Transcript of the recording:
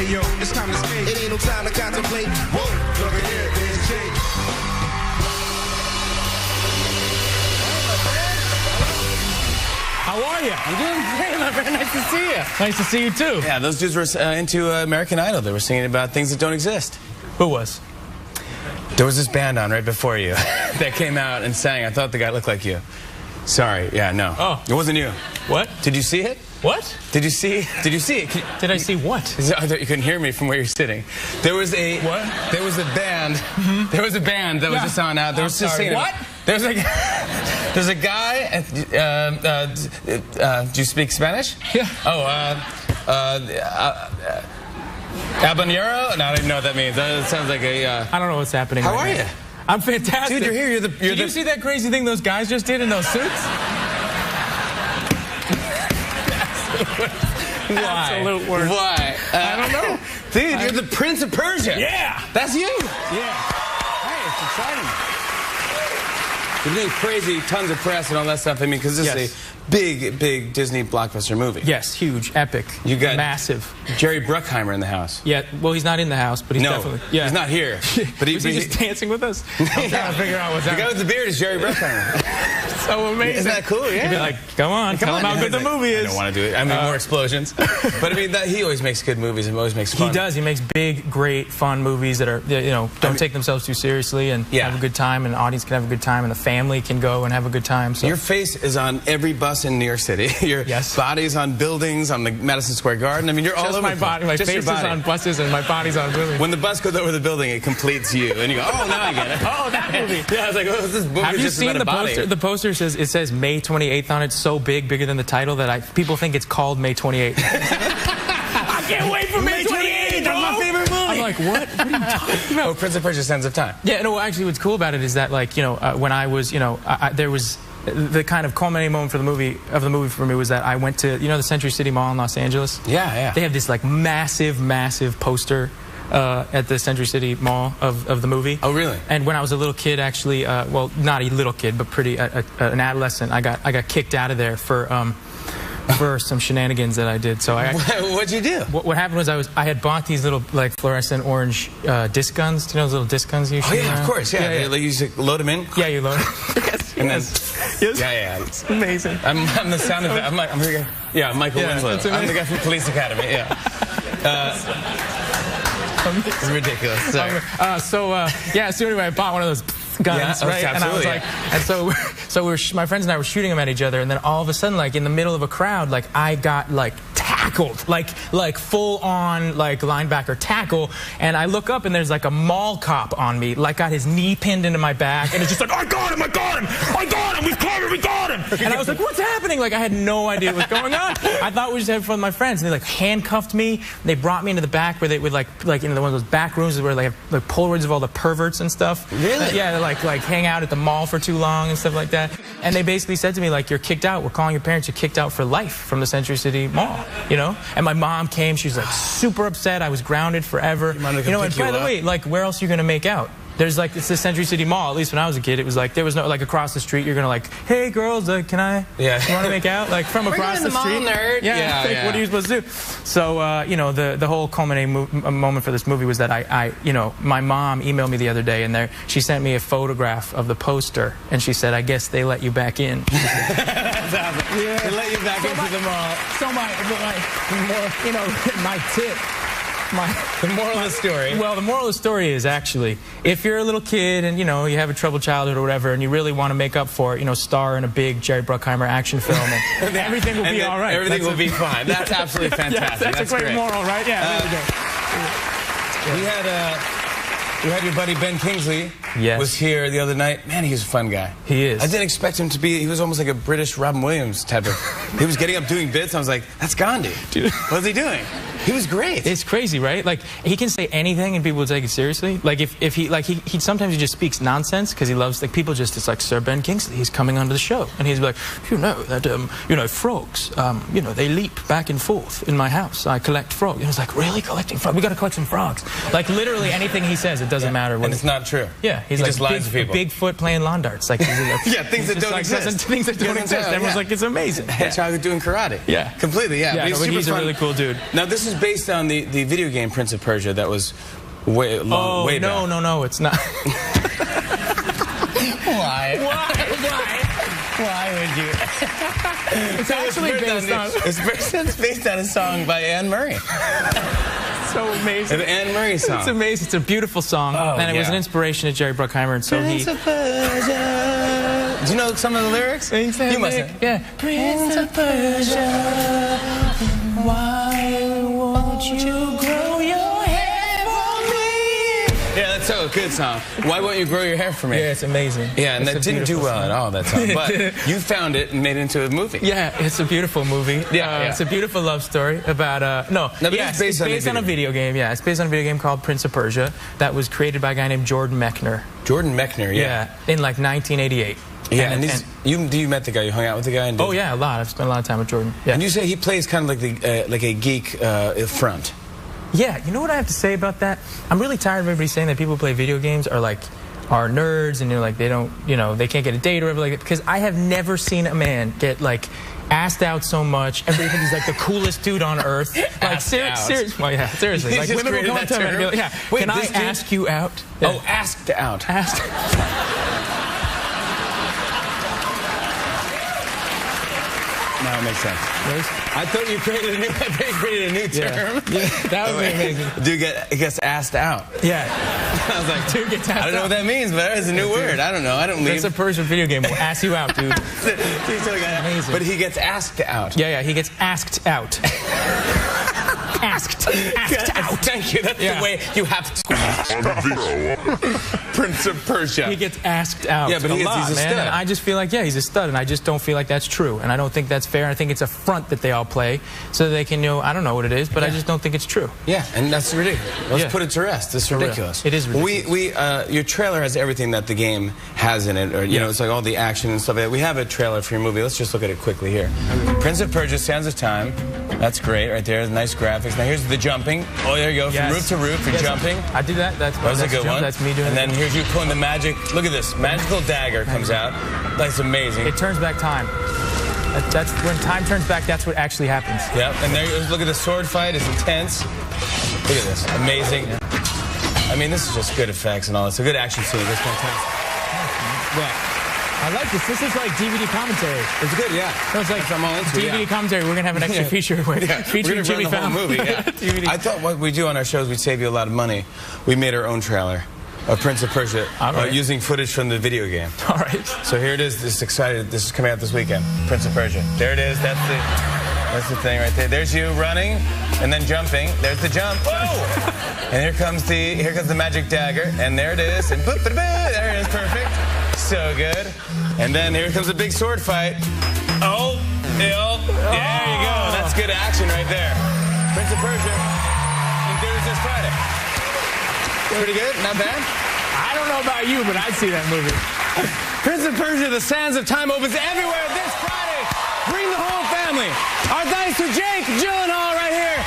Hey yo, it's time to skate. It ain't no time to contemplate. Whoa, look at here, there's Jake. How are you? I'm doing great, my friend. Nice to see you. Nice to see you too. Yeah, those dudes were into American Idol. They were singing about things that don't exist. Who was? There was this band on right before you that came out and sang. I thought the guy looked like you. Sorry. Yeah, no. Oh. It wasn't you. What? Did you see it? What? Did you see it? Did I see what? I thought you couldn't hear me from where you're sitting. There was a... What? There was a band. Mm-hmm. There was a band that was just on out. There was just singing. What? There's a guy... do you speak Spanish? Yeah. Habanero? No, I don't even know what that means. That sounds like a... I don't know what's happening. How right are now. you? I'm fantastic. Dude, you're here. Did you see that crazy thing those guys just did in those suits? Why? Absolute worst. Why? I don't know. Dude, you're the Prince of Persia. Yeah. That's you. Yeah. Hey, it's exciting. You're doing crazy, tons of press and all that stuff. I mean, because this is a big Disney blockbuster movie. Yes, huge, epic. You got massive. Jerry Bruckheimer in the house. Yeah, well, he's not in the house, but he's definitely... Yeah. He's not here. But Was he just dancing with us? I'm trying to figure out what's happening. The guy with the beard is Jerry Bruckheimer. So amazing. Isn't that cool? Yeah. You'd be like, come on, tell him how good the movie is. I don't want to do it. I mean, more explosions. But I mean, he always makes good movies and always makes fun. He does. He makes big, great, fun movies that are, don't take themselves too seriously and have a good time, and the audience can have a good time, and the family can go and have a good time. So. Your face is on every bus in New York City. Your body's on buildings on the Madison Square Garden. I mean, you're all over. My body, my face is on buses, and my body's on buildings. When the bus goes over the building, it completes you, and you go, oh, now I get it. Oh, that movie. Yeah, I was like, oh, this movie have you just seen about the a body. poster? The poster says May 28th on it, so bigger than the title that people think it's called May 28th. I can't wait for May 28th. That's my favorite movie. I'm like, what? What are you talking about? Oh, Prince of Persia: Sands of Time. Yeah, no. Actually, what's cool about it is that, like, when I was, there was. The kind of culminating moment for the movie for me was that I went to the Century City Mall in Los Angeles. Yeah. They have this like massive poster at the Century City Mall of the movie. Oh, really? And when I was a little kid, actually, well, not a little kid, but an adolescent, I got kicked out of there for some shenanigans that I did. So what'd you do? What happened was I had bought these little like fluorescent orange disc guns. Do you know those little disc guns you shoot around? Of course. Yeah. They use to load them in. Yeah, you load. Yes. Yeah. It's amazing. I'm the sound of it. I'm here. Yeah, Michael Winslow. I'm the guy from Police Academy. Yeah. It's ridiculous. Sorry. So anyway, I bought one of those guns, right? And I was like, and my friends and I were shooting them at each other, and then all of a sudden, like in the middle of a crowd, like I got like tackled, like full on like linebacker tackle, and I look up and there's like a mall cop on me, like got his knee pinned into my back, and it's just like, I got him, we got him. And I was like, what's happening? Like I had no idea what was going on. I thought we just had fun with my friends, and they like handcuffed me. They brought me into the back where they would like one of those back rooms where they have like Polaroids of all the perverts and stuff. Really? Yeah, like hang out at the mall for too long and stuff like that. And they basically said to me, like, you're kicked out. We're calling your parents. You're kicked out for life from the Century City Mall. And my mom came. She was like super upset. I was grounded forever. And by the way, like, where else are you gonna make out? There's like, it's the Century City Mall. At least when I was a kid, it was like, there was no, like, across the street, you're gonna like, hey girls, can I? Yeah. You wanna make out? Like from across the street. Mall, nerd. Yeah. What are you supposed to do? So, the whole culminating moment for this movie was that my mom emailed me the other day, and she sent me a photograph of the poster, and she said, I guess they let you back in. That's awesome. Yeah. They let you back into the mall. So my tip. The moral of the story. Well, the moral of the story is actually, if you're a little kid and you have a troubled childhood or whatever, and you really want to make up for it, star in a big Jerry Bruckheimer action film, and everything will be all right. Everything will be fine. That's absolutely fantastic. That's a great moral, right? Yeah. There we go. We had your buddy Ben Kingsley. Yes. Was here the other night. Man, he's a fun guy. He is. I didn't expect him to be. He was almost like a British Robin Williams type of. He was getting up doing bits. I was like, that's Gandhi. Dude. What's he doing? He was great. It's crazy, right? Like, he can say anything and people will take it seriously. Like, if he sometimes he just speaks nonsense because he loves, like, people just, it's like, Sir Ben Kingsley, he's coming onto the show. And he's like, that, frogs, they leap back and forth in my house. I collect frogs. And it's like, really? Collecting frogs? We got to collect some frogs. Like, literally anything he says, it doesn't matter. And it's not true. Yeah. he's he like just lies to people. Bigfoot playing lawn darts. Like, yeah, things that don't exist. Things that don't exist. Everyone's like, it's amazing. Hedgehog doing karate. Yeah. Completely, yeah. Yeah, but he's a really cool dude. Now, this is based on the video game Prince of Persia that was way back. No, it's not. Why? Why would you? It's actually it's based on a song by Anne Murray. So amazing. An Anne Murray song. It's amazing. It's a beautiful song, and it was an inspiration to Jerry Bruckheimer, and so Prince of Persia. Do you know some of the lyrics? You mustn't. Yeah. Prince of Persia, why won't you grow your hair for me? Yeah, that's a good song. Why won't you grow your hair for me? Yeah, it's amazing. Yeah, and that didn't do well at all, that song. But you found it and made it into a movie. Yeah, it's a beautiful movie. Yeah. It's a beautiful love story about, it's based on a video game. Yeah, it's based on a video game called Prince of Persia that was created by a guy named Jordan Mechner. Jordan Mechner, yeah. In like 1988. Yeah, and you met the guy, you hung out with the guy? And yeah, a lot. I've spent a lot of time with Jordan. Yeah. And you say he plays kind of like a geek front. Yeah, you know what I have to say about that? I'm really tired of everybody saying that people who play video games are nerds and they don't, they can't get a date or whatever like that. Because I have never seen a man get asked out so much. Everybody thinks he's like the coolest dude on earth. Seriously. Well, yeah, seriously. Like women will come up to him and be like, yeah, can I ask you out? Yeah. Oh, asked out. Now it makes sense. I thought you created a new term. Yeah, that would be amazing. Dude gets asked out. Yeah. I was like, dude gets asked out. I don't know what that means, but it's a new word. I don't know. I don't leave. It's a Persian video game. We'll ask you out, dude. Amazing. But he gets asked out. Yeah, he gets asked out. Asked out. Thank you. That's the way you have to. Prince of Persia. He gets asked out. Yeah, but he's a stud. And I just feel like, he's a stud, and I just don't feel like that's true. And I don't think that's fair. I think it's a front that they all play so that they can know, I don't know what it is, but I just don't think it's true. Yeah, and that's ridiculous. Let's put it to rest. It's ridiculous. It is ridiculous. Your trailer has everything that the game has in it, or, you know, it's like all the action and stuff like that. We have a trailer for your movie. Let's just look at it quickly here. Prince of Persia, Sands of Time. That's great right there. Nice graphics. Now here's the jumping. Oh, there you go. From roof to roof, you're jumping. I did that. That was a good one. That's me doing it. And then here's you pulling the magic. Look at this. Magical dagger comes out. That's amazing. It turns back time. That's when time turns back, that's what actually happens. Yep. And there, look at the sword fight. It's intense. Look at this. Amazing. I mean, this is just good effects and all. It's a good action scene. It's fantastic. Well, I like this. This is like DVD commentary. It's good, yeah. So it's like I'm all into DVD commentary. We're going to have an extra feature featuring Jimmy Fallon. Movie, I thought what we do on our shows, we'd save you a lot of money. We made our own trailer of Prince of Persia using footage from the video game. All right. So here it is. This is coming out this weekend. Prince of Persia. There it is. That's the thing right there. There's you running and then jumping. There's the jump. Whoa! And here comes the magic dagger. And there it is. And boop, boop, boop, there it is. Perfect. So good. And then here comes a big sword fight. Oh, there you go. That's good action right there. Prince of Persia in theaters this Friday. Pretty good? Not bad? I don't know about you, but I'd see that movie. Prince of Persia, The Sands of Time opens everywhere this Friday. Bring the whole family. Our thanks to Jake Gyllenhaal right here.